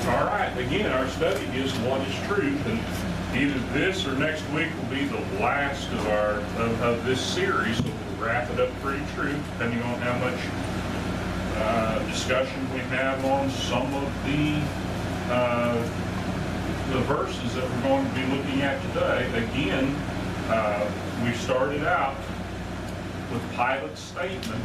All right, again, our study is what is truth, and either this or next week will be the last of our of this series, so we'll wrap it up pretty true, depending on how much discussion we have on some of the verses that we're going to be looking at today. Again, we started out with Pilate's statement,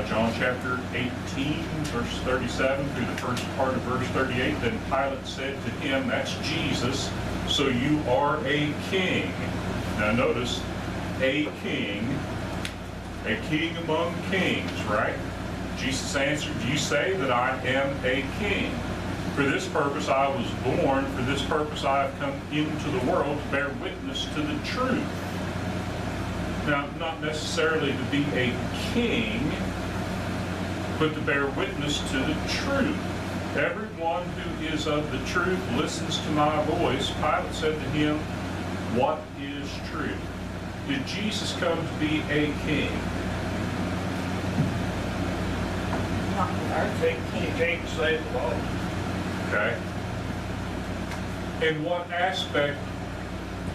John chapter 18, verse 37 through the first part of verse 38. Then Pilate said to him, that's Jesus, so you are a king. Now notice, a king among kings, right? Jesus answered, you say that I am a king. For this purpose I was born, for this purpose I have come into the world to bear witness to the truth. Now, not necessarily to be a king, but to bear witness to the truth. Everyone who is of the truth listens to my voice. Pilate said to him, what is truth? Did Jesus come to be a king? I think he came to save the law. Okay. In what aspect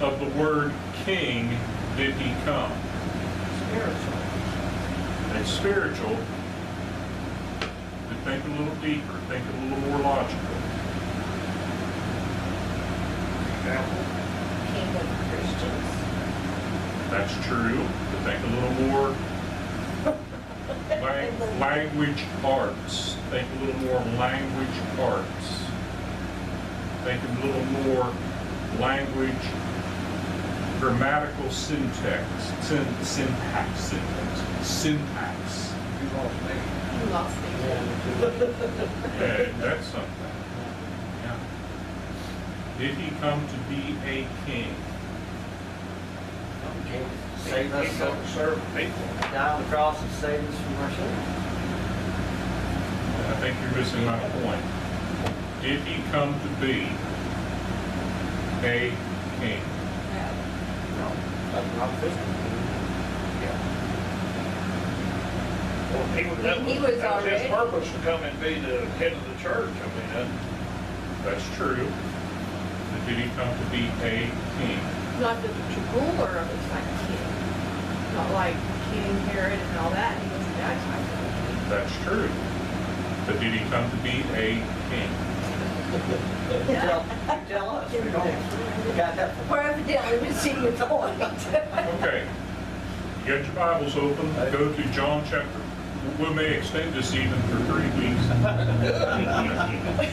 of the word king did he come? Spiritual. It's spiritual. To think a little deeper, think a little more logical. Example. King of Christians. That's true. To think a little more language arts. Think a little more language arts. Think a little more language, grammatical syntax. Syntax. You lost me. You lost me. Yeah, that's something. Yeah. Did he come to be a king? Save us He come to serve people. die on the cross and save us from our sins. I think you're missing my point. Did he come to be a king? No, that's not physical. Well, He was that was his already- purpose to come and be the head of the church. I mean, That's true. But did he come to be a king? Not the ruler of his like king. Not like King Herod and all that. He wasn't that type of king. That's true. But did he come to be a king? You tell us. We don't. We got that. Well, evidently we see your point. Okay. You got your Bibles open. Go to John chapter. We may extend this even for 3 weeks.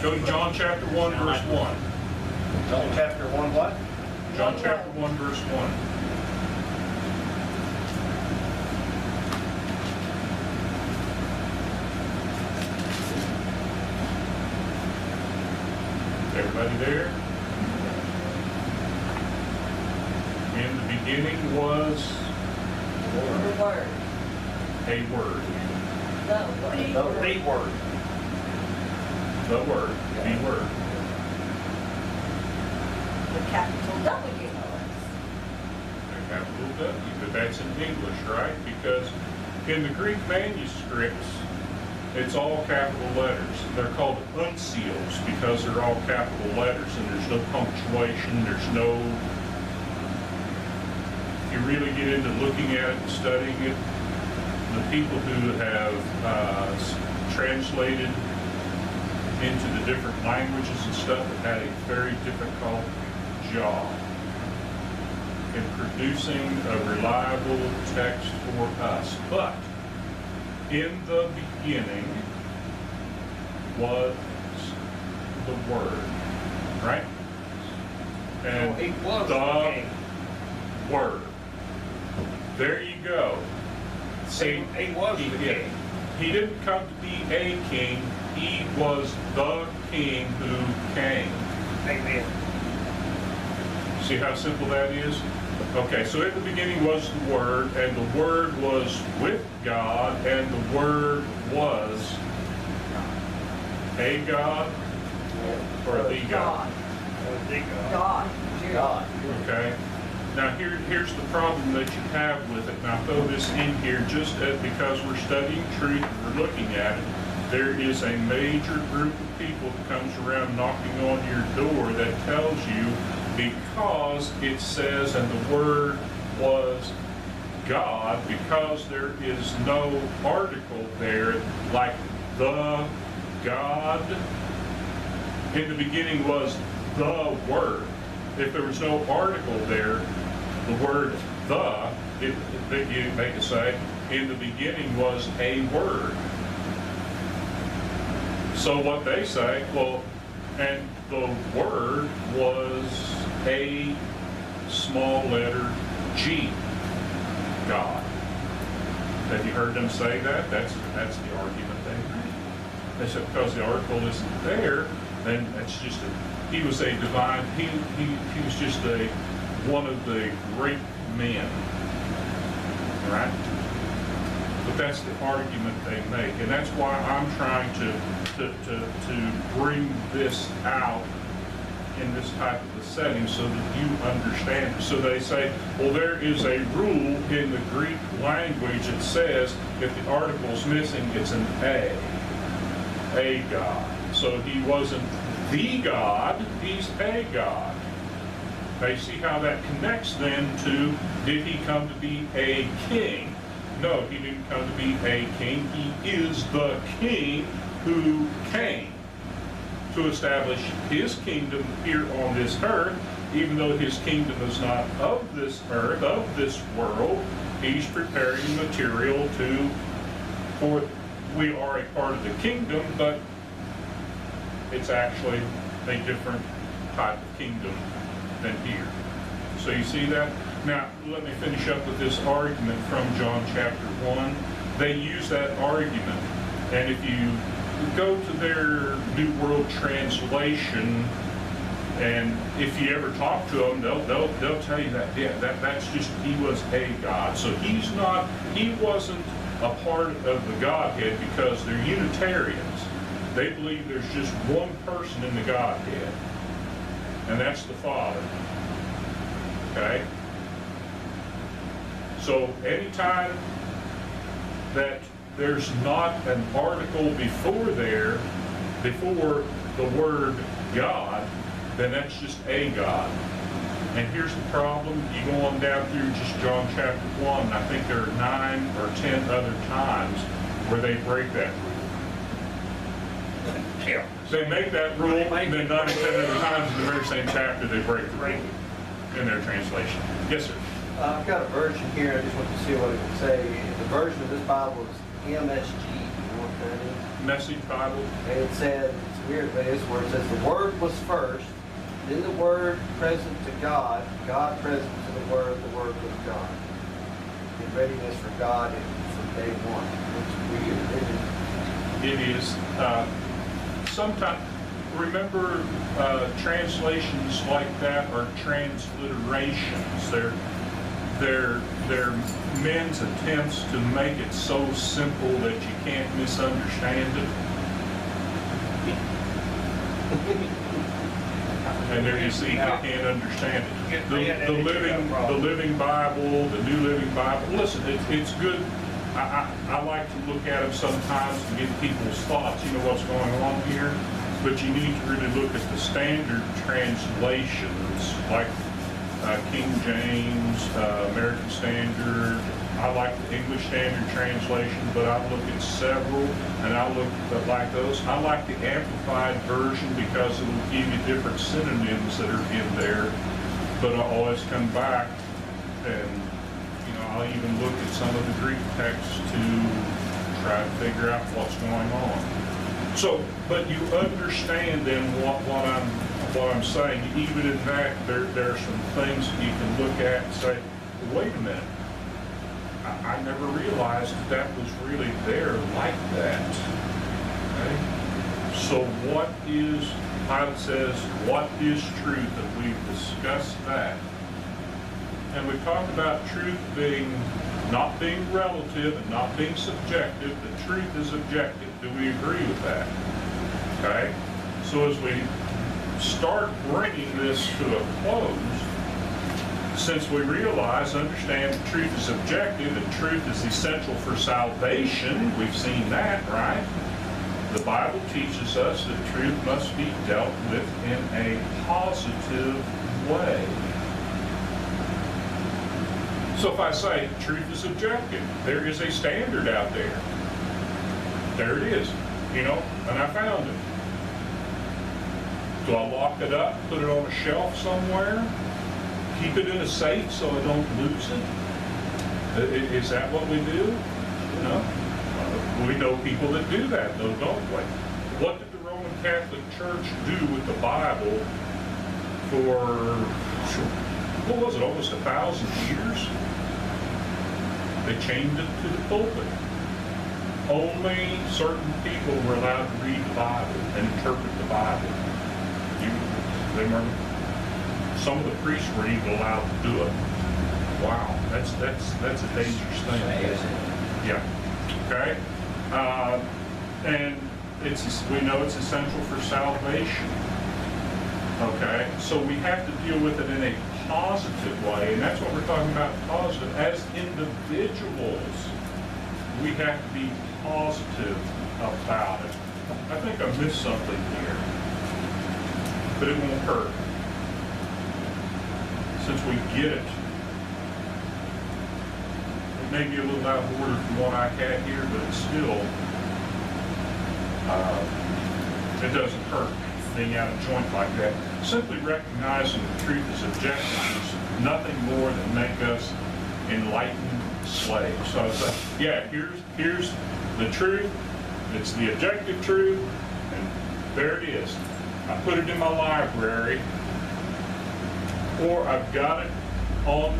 Go to John chapter 1, verse 1. John chapter 1 what? John chapter 1, verse 1. Everybody there? In the beginning was The word. a word. The word. the word. The word. The word. The capital W. A capital W, but that's in English, right? Because in the Greek manuscripts, it's all capital letters. They're called uncials because they're all capital letters and there's no punctuation, there's no... If you really get into looking at it and studying it, the people who have translated into the different languages and stuff have had a very difficult job in producing a reliable text for us. But in the beginning was the Word, right? And So he was the the king. Word. There you go. See, He was the king. He didn't come to be a king. He was the king who came. Amen. See how simple that is? Okay, so in the beginning was the Word, and the Word was with God, and the Word was a God or the God? God. Was the God. God. God. Okay? Now here's the problem that you have with it. Now throw this in here just because we're studying truth and we're looking at it. there is a major group of people that comes around knocking on your door that tells you because it says, and the Word was God, because there is no article there like the God. In the beginning was the Word. If there was no article there, the word the, they could say, in the beginning was a word. So what they say, well, and the Word was a small letter G, God. Have you heard them say that? That's the argument they make. They said because the article isn't there, then that's just he was a divine, he was just one of the great men, right? But that's the argument they make, and that's why I'm trying to bring this out in this type of a setting so that you understand it. So they say, well, there is a rule in the Greek language that says if the article's missing, it's an a God. So he wasn't the God, he's a God. They see how that connects then to, did he come to be a king? No, he didn't come to be a king. He is the king who came to establish his kingdom here on this earth. Even though his kingdom is not of this earth, of this world, he's preparing material for we are a part of the kingdom, but it's actually a different type of kingdom than here. So you see that? Now, let me finish up with this argument from John chapter 1. They use that argument, and if you go to their New World Translation, and if you ever talk to them, they'll tell you that, yeah, that's just, he was a God. So he wasn't a part of the Godhead because they're Unitarians. They believe there's just one person in the Godhead, and that's the Father. Okay? So anytime that there's not an article before the word God, then that's just a God. And here's the problem. You go on down through just John chapter 1, and I think there are 9 or 10 other times where they break that rule. Yeah. They make that rule, and then 9 or 10 other times in the very same chapter they break the rule in their translation. Yes, sir. I've got a version here. I just want to see what it would say. The version of this Bible is MSG. You know what that is? Message Bible. And it said, it's weird, but it's where it says the Word was first, then the Word present to God, God present to the Word was God. In readiness for God from day one. It's weird, isn't it? It is. Sometimes, remember, translations like that are transliterations. They're men's attempts to make it so simple that you can't misunderstand it. And there you see, you can't understand it. The Living Bible, the New Living Bible. Listen, it's good. I like to look at them sometimes to get people's thoughts. You know what's going on here, but you need to really look at the standard translations, like King James, American Standard. I like the English Standard Translation, but I look at several, and I look like those. I like the Amplified Version because it will give you different synonyms that are in there, but I always come back and I'll even look at some of the Greek texts to try to figure out what's going on. So, but you understand then what I'm saying. Even in that, there are some things you can look at and say, wait a minute, I never realized that was really there like that. Okay? So what is, Pilate says, what is truth? And we've discussed that. And we've talked about truth not being relative and not being subjective. The truth is objective. Do we agree with that? Okay? So as we start bringing this to a close, since we understand the truth is objective and truth is essential for salvation, we've seen that, right? The Bible teaches us that truth must be dealt with in a positive way. So if I say truth is objective, there is a standard out there. There it is, and I found it. Do I lock it up, put it on a shelf somewhere, keep it in a safe so I don't lose it? Is that what we do? We know people that do that, though, don't we? What did the Roman Catholic Church do with the Bible for, what was it, almost 1,000 years? They chained it to the pulpit. Only certain people were allowed to read the Bible and interpret the Bible. Some of the priests were even allowed to do it. Wow, that's a dangerous thing. Yeah. Okay. And we know it's essential for salvation. Okay. So we have to deal with it in a positive way, and that's what we're talking about. Positive. As individuals, we have to be positive about it. I think I missed something here, but it won't hurt. Since we get it, it may be a little out of order from what I had here, but it's still, it doesn't hurt being out of joint like that. Simply recognizing the truth is objective is nothing more than make us enlightened slaves. So I was like, yeah, here's the truth. It's the objective truth, and there it is. I put it in my library, or I've got it on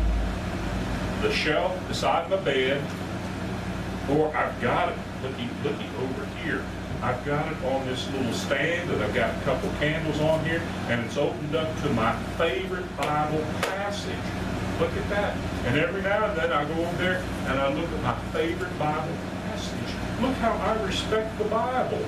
the shelf beside my bed, or I've got it, looky over here. I've got it on this little stand that I've got a couple candles on here, and it's opened up to my favorite Bible passage. Look at that. And every now and then I go over there and I look at my favorite Bible passage. Look how I respect the Bible.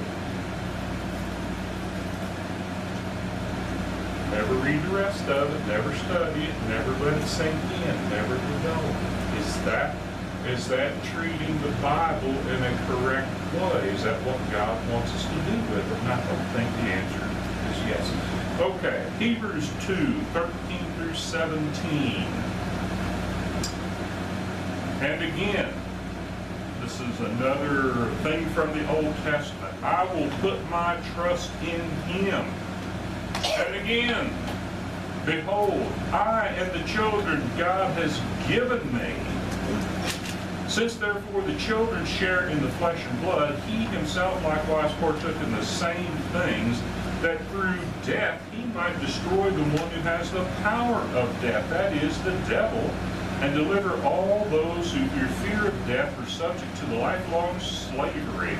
Never read the rest of it, never study it, never let it sink in, never develop it. Is that treating the Bible in a correct way? Is that what God wants us to do with it? And I don't think the answer is yes. Okay, Hebrews 2:13 through 17. And again, this is another thing from the Old Testament. I will put my trust in Him. And again, behold, I and the children God has given me. Since therefore the children share in the flesh and blood, He Himself likewise partook in the same things, that through death He might destroy the one who has the power of death, that is, the devil, and deliver all those who through fear of death are subject to the lifelong slavery.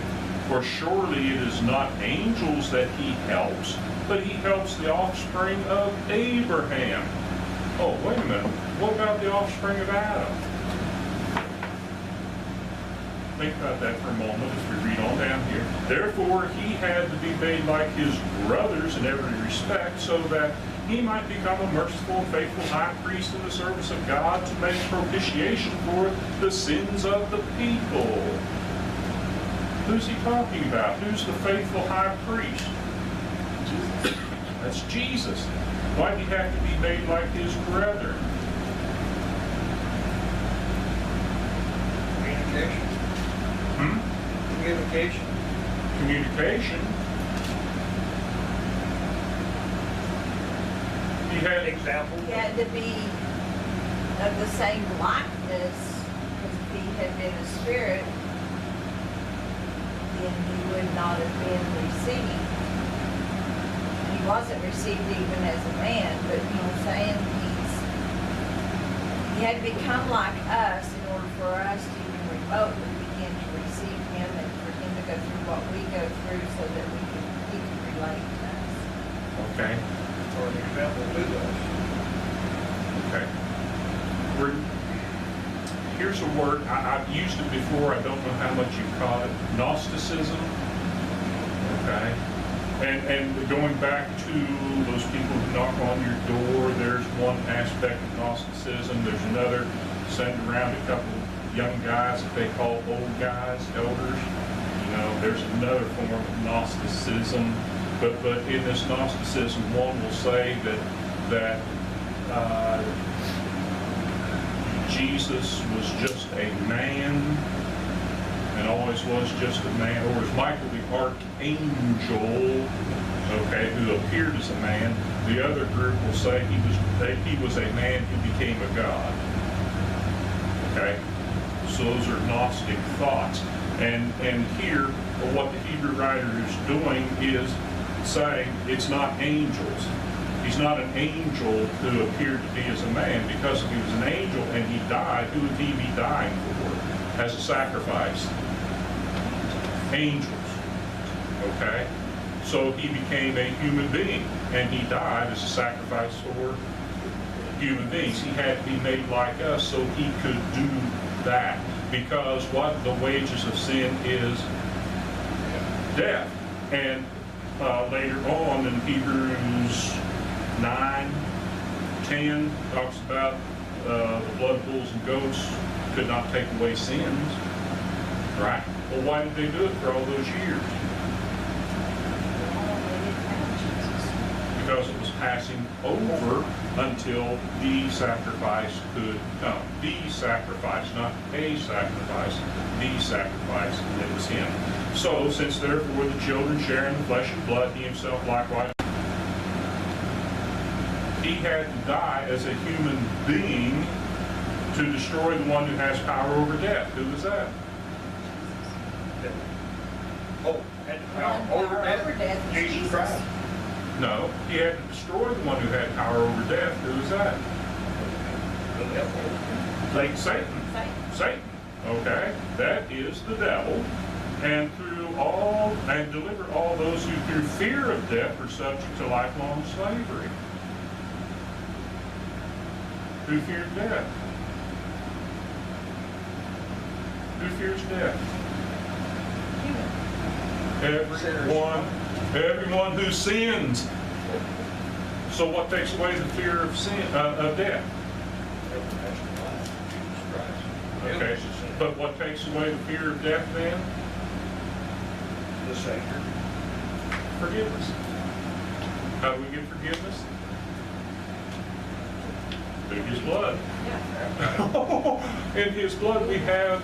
For surely it is not angels that He helps, but He helps the offspring of Abraham. Oh, wait a minute. What about the offspring of Adam? Think about that for a moment as we read on down here. Therefore, He had to be made like His brothers in every respect, so that He might become a merciful and faithful high priest in the service of God to make propitiation for the sins of the people. Who's He talking about? Who's the faithful high priest? That's Jesus. Why did He have to be made like His brethren? Communication. Communication. Communication. He had Example. He had to be of the same likeness, because if He had been a spirit, then He would not have been received. He wasn't received even as a man, but you know what I'm saying? He had to become like us in order for us to even remotely begin to receive Him and for Him to go through what we go through so that He can relate to us. Okay. Or an example to us. Okay. Here's a word. I've used it before. I don't know how much you've caught it. Gnosticism. Okay. And going back to those people who knock on your door, there's one aspect of Gnosticism. There's another, send around a couple young guys that they call old guys, elders. there's another form of Gnosticism, but in this Gnosticism, one will say that Jesus was just a man and always was just a man, or as Michael the Archangel, okay, who appeared as a man. The other group will say he was a man who became a god. Okay, so those are Gnostic thoughts, and here what the Hebrew writer is doing is saying it's not angels. He's not an angel who appeared to be as a man, because if he was an angel and he died, who would he be dying for as a sacrifice? Angels. Okay? So he became a human being, and he died as a sacrifice for human beings. He had to be made like us so he could do that. Because what the wages of sin is death. And later on in Hebrews 9, 10 talks about the blood of bulls and goats could not take away sins, right? Well, why did they do it for all those years? Because it was passing over until the sacrifice could come. The sacrifice, not a sacrifice, the sacrifice, and it was him. So, since therefore the children share in the flesh and blood, he himself likewise, he had to die as a human being to destroy the one who has power over death. Who was that? Oh, and over death, Jesus Christ. No, he had to destroy the one who had power over death. Who was that? Satan. Satan. Okay, that is the devil. And deliver all those who through fear of death are subject to lifelong slavery. Who feared death? Who fears death? Everyone who sins. So what takes away the fear of sin, of death? Okay, but what takes away the fear of death then? The Savior. Forgiveness. How do we get forgiveness? Through his blood. In his blood we have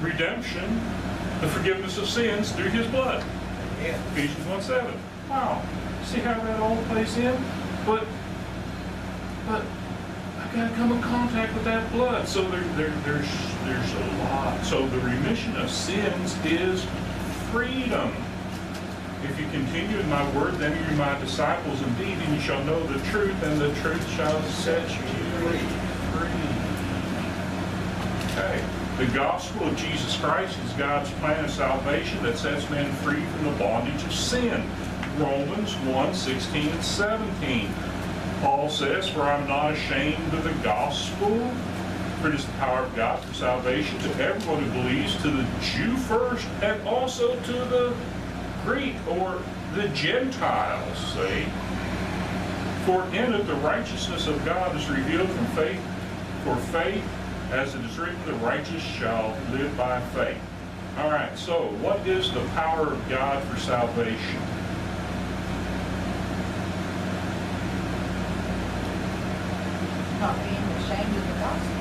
redemption, the forgiveness of sins through his blood. Yeah. Ephesians 1:7. Wow. See how that all plays in? But I've got to come in contact with that blood. So there's a lot. So the remission of sins is freedom. If you continue in my word, then you're my disciples indeed, and you shall know the truth, and the truth shall set you free. Okay. The gospel of Jesus Christ is God's plan of salvation that sets men free from the bondage of sin. Romans 1:16 and 17. Paul says, "For I'm not ashamed of the gospel, for it is the power of God for salvation to everyone who believes, to the Jew first, and also to the Greek," or the Gentiles, see? "For in it the righteousness of God is revealed from faith for faith, as it is written, the righteous shall live by faith." All right, so what is the power of God for salvation? Not being ashamed of the gospel.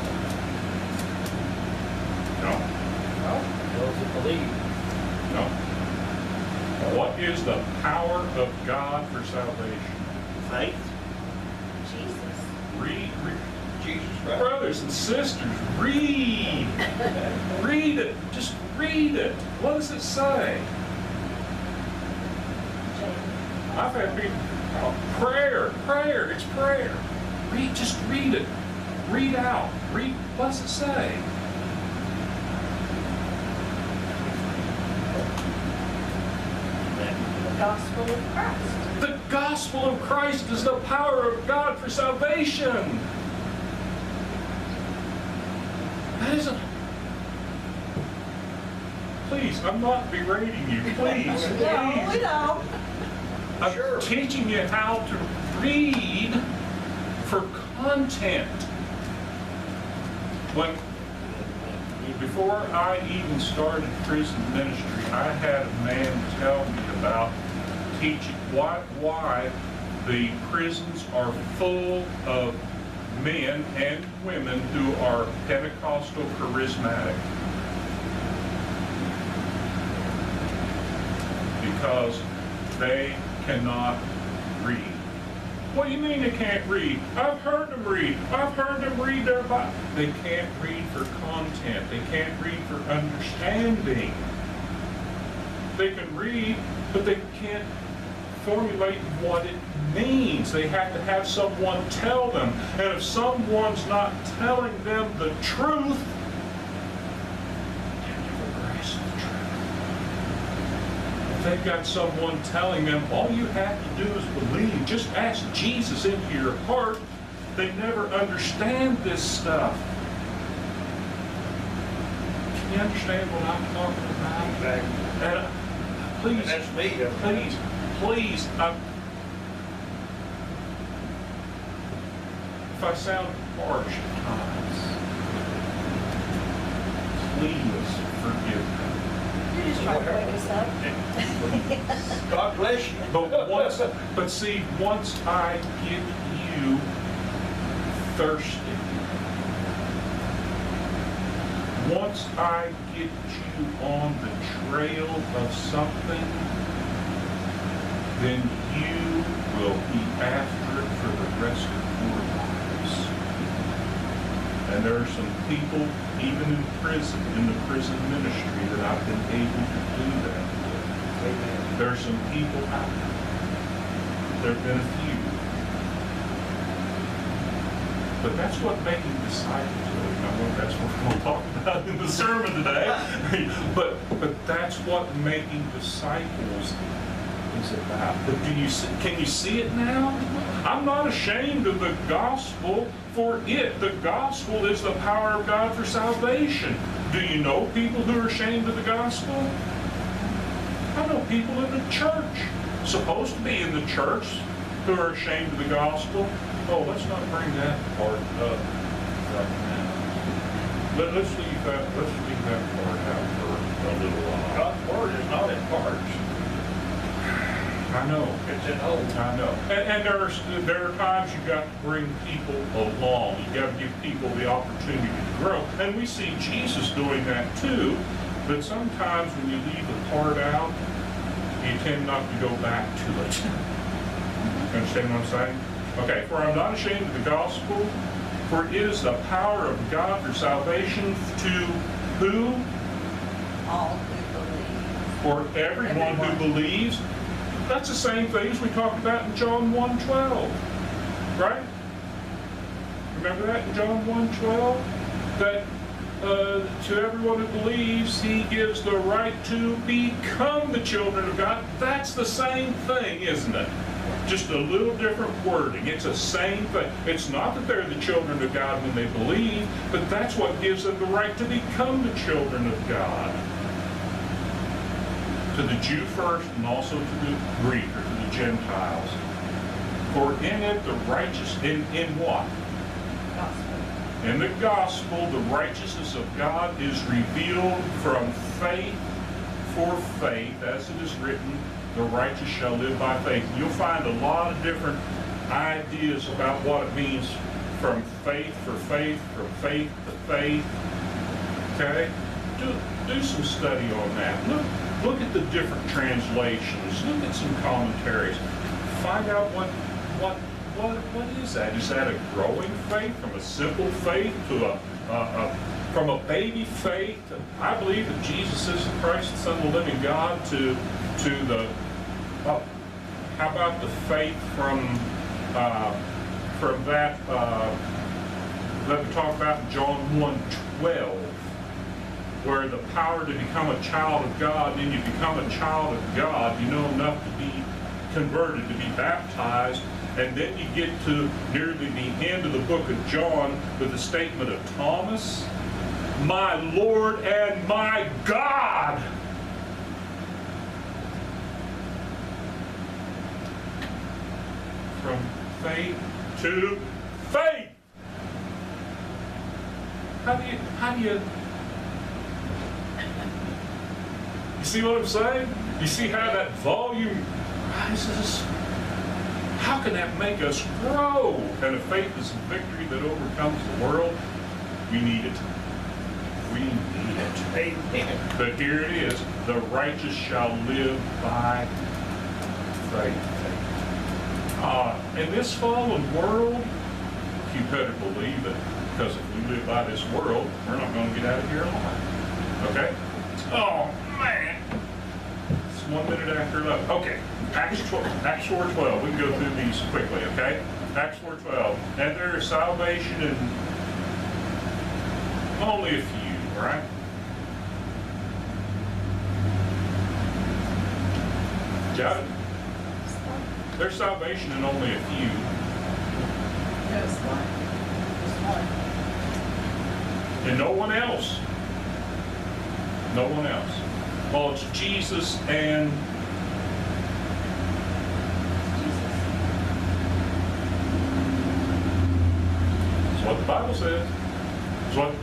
No, Those that believe. no. What is the power of God for salvation? Faith. Jesus. Read. Jesus Christ. Brothers and sisters, read. Read it. Just read it. What does it say? I've had people, prayer, it's prayer. Just read it. Read out. Read, what does it say? The gospel of Christ. The gospel of Christ is the power of God for salvation. That isn't... Please, I'm not berating you. Please, No, we please. don't. I'm teaching you how to read for content. When before I even started prison ministry, I had a man tell me about teaching why the prisons are full of men and women who are Pentecostal charismatic. Because they cannot read. What do you mean they can't read? I've heard them read. I've heard them read their Bible. They can't read for content. They can't read for understanding. They can read, but they can't formulate what it means. They have to have someone tell them. And if someone's not telling them the truth, they never grasp the truth. If they've got someone telling them, all you have to do is believe, just ask Jesus into your heart, they never understand this stuff. Can you understand what I'm talking about? Exactly. And please, And that's me. please, if I sound harsh at times, please forgive me. You're just trying to wake us up. God bless you. But see, once I get you thirsty, once I get you on the trail of something, then you will be after it for the rest of your lives. And there are some people, even in prison, in the prison ministry, that I've been able to do that with. Amen. There are some people out there. There have been a few. But that's what making disciples is. I know that's what we're going to talk about in the sermon today. but that's what making disciples is about. But can you see it now? I'm not ashamed of the gospel, for the gospel is the power of God for salvation. Do you know people who are ashamed of the gospel? I know people in the church, supposed to be in the church, who are ashamed of the gospel. Oh, let's not bring that part up right now. Let's leave that part out for a little while. God's word is not in parts. I know. It's in whole. I know. And there are times you've got to bring people along. You've got to give people the opportunity to grow. And we see Jesus doing that too. But sometimes when you leave a part out, you tend not to go back to it. You understand what I'm saying? Okay, for I'm not ashamed of the gospel, for it is the power of God for salvation to who? All who believe. For everyone who believes. That's the same thing as we talked about in John 1:12, right? Remember that in John 1:12? That to everyone who believes, he gives the right to become the children of God. That's the same thing, isn't it? Just a little different wording. It's the same thing. It's not that they're the children of God when they believe, but that's what gives them the right to become the children of God. To the Jew first, and also to the Greek, or to the Gentiles. For in it the righteous, in what? Gospel. In the gospel, the righteousness of God is revealed from faith for faith, as it is written, the righteous shall live by faith. You'll find a lot of different ideas about what it means from faith for faith, from faith to faith. Okay? Do some study on that. Look at the different translations. Look at some commentaries. Find out what is that? Is that a growing faith, from a simple faith to from a baby faith? I believe that Jesus is the Christ, the Son of the living God, to the how about the faith from that that we talk about in John 1:12, where the power to become a child of God, then you become a child of God, you know enough to be converted, to be baptized, and then you get to nearly the end of the book of John with the statement of Thomas, my Lord and my God. From faith to faith. How You see what I'm saying? You see how that volume rises? How can that make us grow? And a faith is a victory that overcomes the world. We need it. We need it. Amen. But here it is. The righteous shall live by faith. In this fallen world, you better believe it. Because if we live by this world, we're not going to get out of here alive. Okay? Oh, man. It's 1 minute after 11. Okay. Acts 4:12. We can go through these quickly, okay? Acts 4:12. And there is salvation in only a few, right? Got it? There's salvation in only a few. Just one. And no one else. No one else. Well, it's Jesus and that's what the Bible says.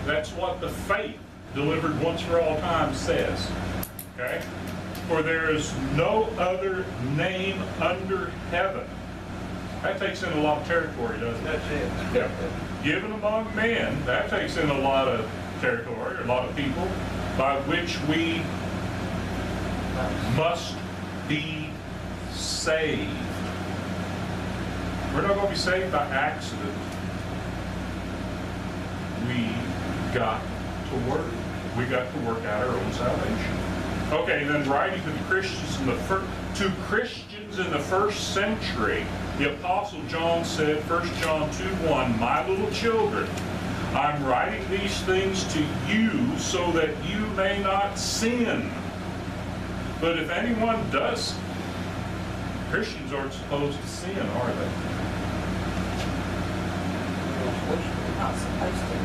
That's what the faith delivered once for all time says. Okay? For there is no other name under heaven. That takes in a lot of territory, doesn't it? That's it. Yeah. Given among men, that takes in a lot of territory, a lot of people, by which we must be saved. We're not going to be saved by accident. We got to work. We got to work out our own salvation. Okay, then writing to the Christians in the first century, the Apostle John said, 1 John 2:1, "My little children, I'm writing these things to you so that you may not sin. But if anyone does," Christians aren't supposed to sin, are they? Not supposed to.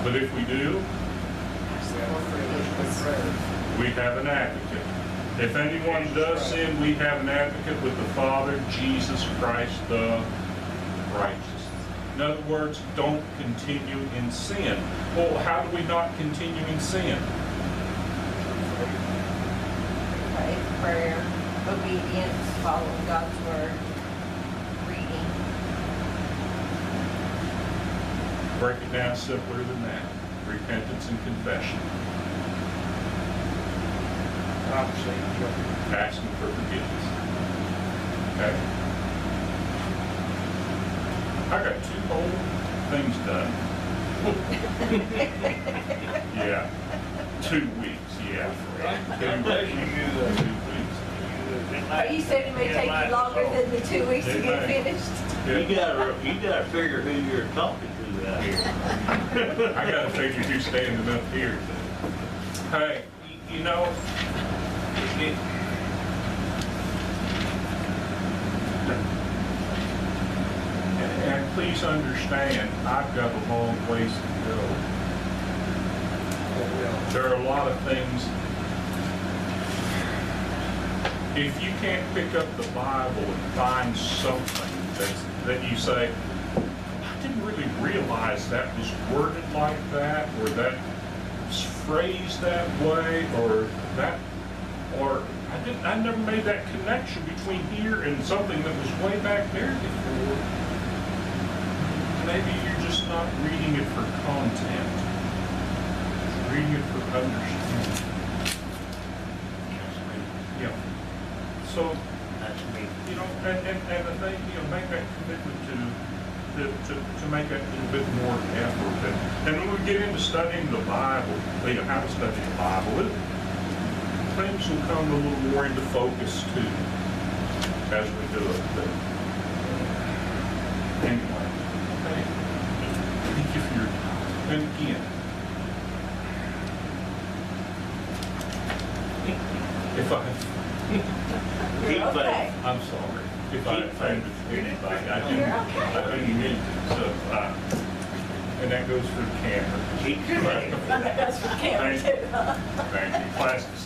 But if we do, we have an advocate. If anyone does sin, we have an advocate with the Father, Jesus Christ the righteous. In other words, don't continue in sin. Well, how do we not continue in sin? Faith, prayer, obedience, following God's word, reading. Break it down simpler than that. Repentance and confession. Asking for forgiveness. Okay? I got 2 whole things done. Yeah. 2 weeks, yeah. 2 weeks. Oh, you said it may take you longer than the 2 weeks to get finished? Yeah. You gotta figure who you're talking to out here. I gotta figure who's standing up here. Hey, you know, and please understand, I've got a long ways to go. There are a lot of things. If you can't pick up the Bible and find something that you say, I didn't really realize that was worded like that, or that was phrased that way, or that, or I never made that connection between here and something that was way back there before. Maybe you're just not reading it for content. You're reading it for understanding. Yeah. So, That's me. you know, and the thing, you know, make that commitment to make that little bit more effort. And when we get into studying the Bible, you know, how to study the Bible, things will come a little more into focus too as we do it. But anyway, thank you for your time. And again, if You're okay. I'm sorry. If I offended anybody, I You're didn't, okay. I didn't mean to. So, and that goes for the camera. Keep Right. That's for camera Thank you. too. Thank you. Class is